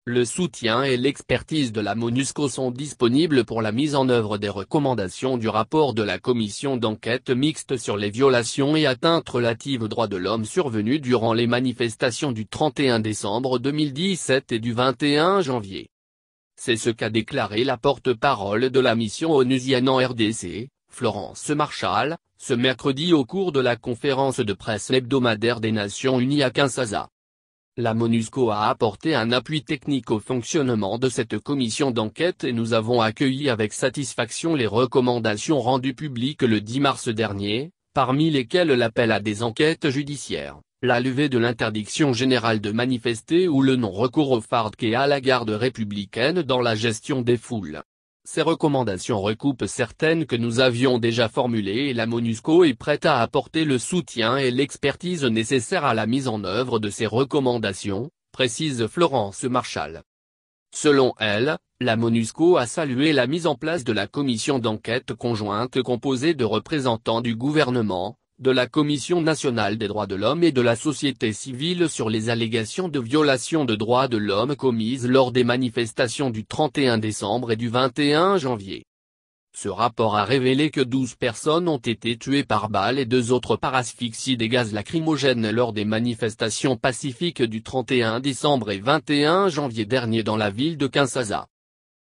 Le soutien et l'expertise de la MONUSCO sont disponibles pour la mise en œuvre des recommandations du rapport de la commission d'enquête mixte sur les violations et atteintes relatives aux droits de l'homme survenues durant les manifestations du 31 décembre 2017 et du 21 janvier. C'est ce qu'a déclaré la porte-parole de la mission onusienne en RDC, Florence Marshall, ce mercredi au cours de la conférence de presse hebdomadaire des Nations Unies à Kinshasa. La MONUSCO a apporté un appui technique au fonctionnement de cette commission d'enquête et nous avons accueilli avec satisfaction les recommandations rendues publiques le 10 mars dernier, parmi lesquelles l'appel à des enquêtes judiciaires, la levée de l'interdiction générale de manifester ou le non-recours au FARDC et à la garde républicaine dans la gestion des foules. Ces recommandations recoupent certaines que nous avions déjà formulées et la MONUSCO est prête à apporter le soutien et l'expertise nécessaires à la mise en œuvre de ces recommandations, précise Florence Marshall. Selon elle, la MONUSCO a salué la mise en place de la commission d'enquête conjointe composée de représentants du gouvernement, de la Commission nationale des droits de l'homme et de la société civile sur les allégations de violation de droits de l'homme commises lors des manifestations du 31 décembre et du 21 janvier. Ce rapport a révélé que 12 personnes ont été tuées par balles et 2 autres par asphyxie des gaz lacrymogènes lors des manifestations pacifiques du 31 décembre et 21 janvier dernier dans la ville de Kinshasa.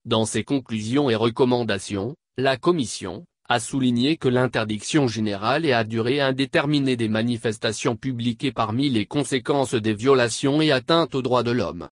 Dans ses conclusions et recommandations, la Commission a souligné que l'interdiction générale et à durée indéterminée des manifestations publiques est parmi les conséquences des violations et atteintes aux droits de l'homme.